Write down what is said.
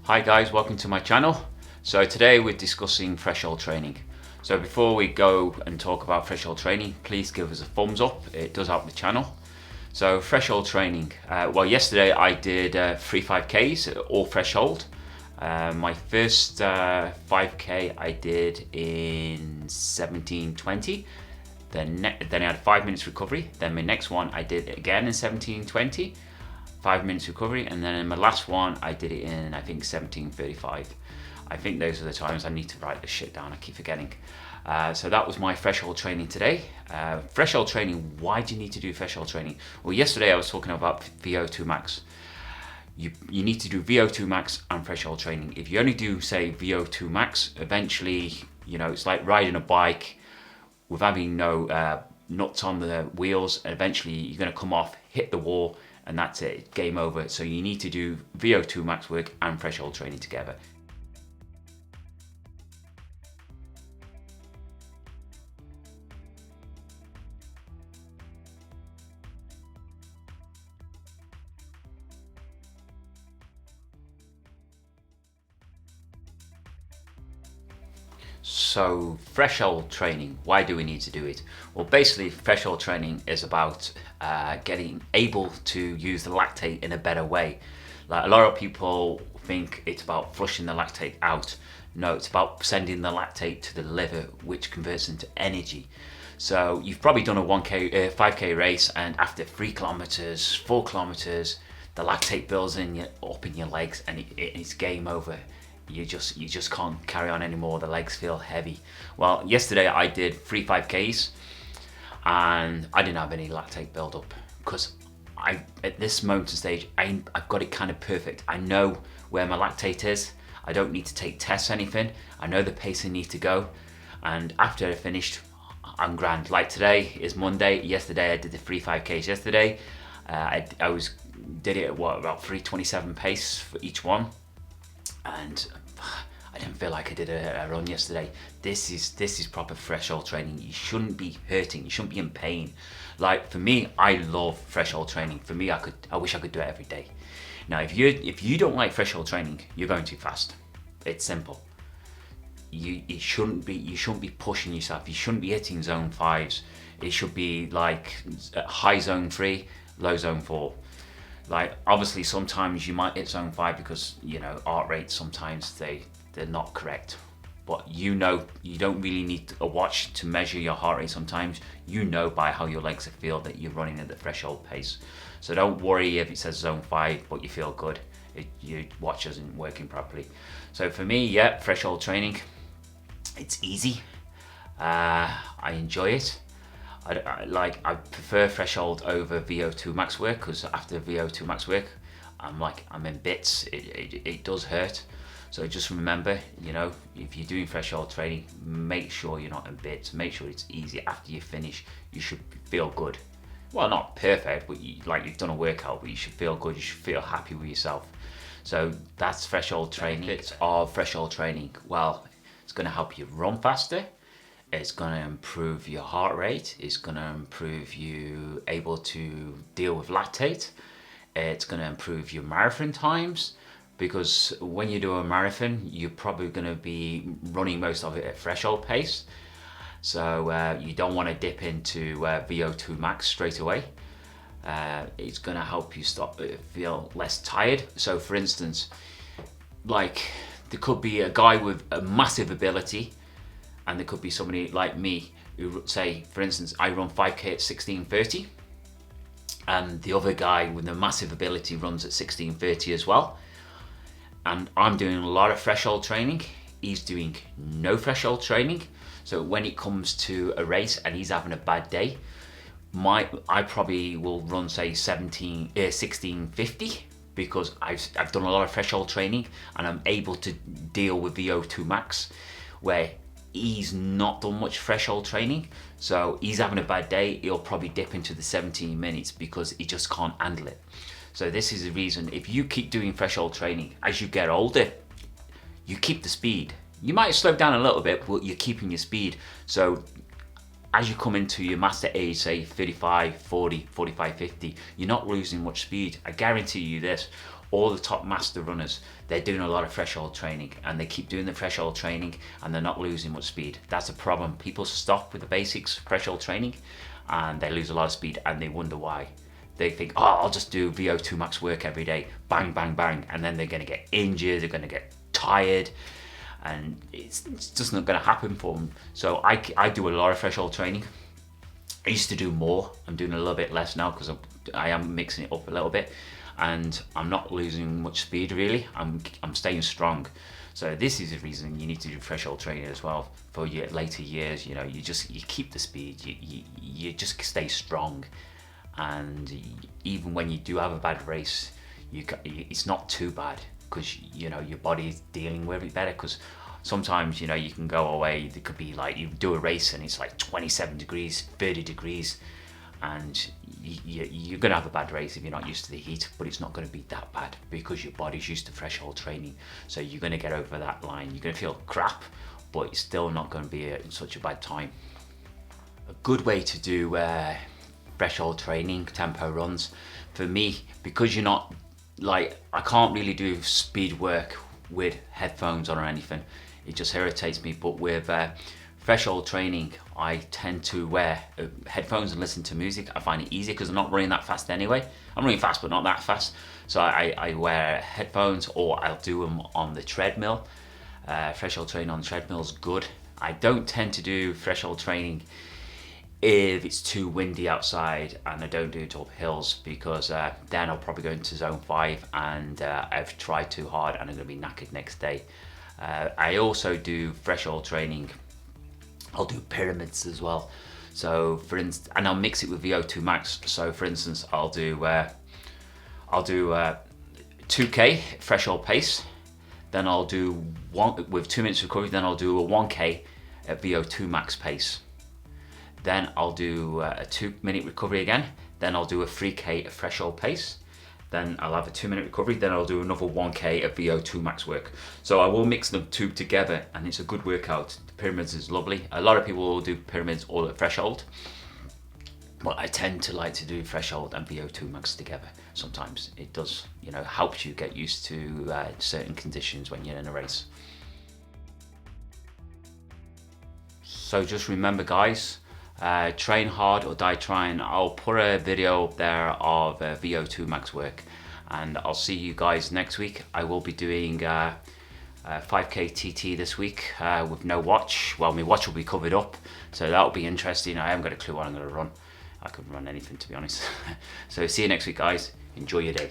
Hi guys, welcome to my channel. So today we're discussing threshold training. So before we go and talk about threshold training, please give us a thumbs up, it does help the channel. So threshold training, well yesterday I did 3 5Ks, all threshold. My first 5K I did in 17:20. Then I had 5 minutes recovery. Then my next one I did again in 17:20. 5 minutes recovery, and then in my last one I did it in I think 17:35. I think those are the times. I need to write this shit down, I keep forgetting. So that was my threshold training today. Threshold training, why do you need to do threshold training? Well, yesterday I was talking about VO2 max. You need to do VO2 max and threshold training. If you only do say VO2 max, eventually, you know, it's like riding a bike with having no nuts on the wheels, and eventually you're going to come off, hit the wall, and that's it, game over. So you need to do VO2 max work and threshold training together. So threshold training, why do we need to do it? Well, basically threshold training is about getting able to use the lactate in a better way. Like a lot of people think it's about flushing the lactate out. No, it's about sending the lactate to the liver, which converts into energy. So you've probably done a 5K race, and after 3 kilometers, 4 kilometers, the lactate builds up in your legs, and it's game over. You just can't carry on anymore. The legs feel heavy. Well, yesterday I did 3 5Ks and I didn't have any lactate build up because at this moment and stage I've got it kind of perfect. I know where my lactate is. I don't need to take tests or anything. I know the pace I need to go, and after I finished, I'm grand. Like today is Monday. Yesterday I did the 3 5Ks yesterday. I did it at about 3:27 pace for each one. And I didn't feel like I did a run yesterday. This is proper threshold training. You shouldn't be hurting. You shouldn't be in pain. Like for me, I love threshold training. For me, I wish I could do it every day. Now, if you don't like threshold training, you're going too fast. It's simple. You shouldn't be pushing yourself. You shouldn't be hitting zone 5s. It should be like high zone 3, low zone 4. Like obviously sometimes you might hit zone 5 because, you know, heart rates sometimes they're not correct, but you know, you don't really need a watch to measure your heart rate. Sometimes you know by how your legs feel that you're running at the threshold pace. So don't worry if it says zone 5 but you feel good, your watch isn't working properly. So for me, yeah, threshold training, it's easy. I enjoy it. I prefer threshold over VO2 max work, because after VO2 max work I'm in bits. It does hurt. So just remember, you know, if you're doing threshold training, make sure you're not in bits. Make sure it's easy. After you finish, you should feel good. Well, not perfect, but you've done a workout, but you should feel good. You should feel happy with yourself. So that's threshold training. Benefits of threshold training, well, it's going to help you run faster. It's going to improve your heart rate. It's going to improve you able to deal with lactate. It's going to improve your marathon times, because when you do a marathon, you're probably going to be running most of it at threshold pace. So you don't want to dip into VO2 max straight away. It's going to help you feel less tired. So for instance, like there could be a guy with a massive ability, and there could be somebody like me who, say, for instance, I run 5K at 16:30, and the other guy with the massive ability runs at 16:30 as well. And I'm doing a lot of threshold training. He's doing no threshold training. So when it comes to a race and he's having a bad day, I probably will run, say, 16:50, because I've done a lot of threshold training and I'm able to deal with VO2 max, where he's not done much threshold training. So he's having a bad day, he'll probably dip into the 17 minutes because he just can't handle it. So this is the reason, if you keep doing threshold training, as you get older, you keep the speed. You might slow down a little bit, but you're keeping your speed. So as you come into your master age, say 35, 40, 45, 50, you're not losing much speed. I guarantee you this, all the top master runners, they're doing a lot of threshold training, and they keep doing the threshold training and they're not losing much speed. That's a problem. People stop with the basics threshold training and they lose a lot of speed, and they wonder why. They think, oh, I'll just do VO2 max work every day, bang, bang, bang, and then they're going to get injured, they're going to get tired, and it's just not going to happen for them. So I do a lot of threshold training. I used to do more. I'm doing a little bit less now because I am mixing it up a little bit, and I'm not losing much speed really. I'm staying strong. So this is the reason you need to do threshold training as well for your later years. You know, you keep the speed, you just stay strong, and even when you do have a bad race, it's not too bad, because you know your body is dealing with it better. Because sometimes, you know, you can go away, it could be like you do a race and it's like 27 degrees, 30 degrees, and you're going to have a bad race if you're not used to the heat, but it's not going to be that bad because your body's used to threshold training. So you're going to get over that line. You're going to feel crap, but it's still not going to be in such a bad time. A good way to do threshold training, tempo runs, for me, because you're not, like, I can't really do speed work with headphones on or anything. It just irritates me. But with threshold training, I tend to wear headphones and listen to music. I find it easier because I'm not running that fast anyway. I'm running fast, but not that fast. So I wear headphones, or I'll do them on the treadmill. Threshold training on the treadmill is good. I don't tend to do threshold training if it's too windy outside, and I don't do it up hills, because then I'll probably go into zone 5 and I've tried too hard and I'm going to be knackered next day. I also do threshold training. I'll do pyramids as well. So for instance, and I'll mix it with VO2 max. So for instance, I'll do 2K threshold pace, then I'll do one with 2 minutes recovery, then I'll do a 1K at VO2 max pace. Then I'll do a 2 minute recovery again, then I'll do a 3K at threshold pace, then I'll have a 2 minute recovery, then I'll do another 1K at VO2 max work. So I will mix them two together, and it's a good workout. The pyramids is lovely. A lot of people will do pyramids all at threshold, but I tend to like to do threshold and VO2 max together. Sometimes it does, you know, helps you get used to certain conditions when you're in a race. So just remember, guys, train hard or die trying. I'll put a video up there of VO2 max work, and I'll see you guys next week. I will be doing 5K TT this week with no watch. Well, my watch will be covered up, so that'll be interesting. I haven't got a clue what I'm going to run. I could run anything, to be honest. So see you next week, guys. Enjoy your day.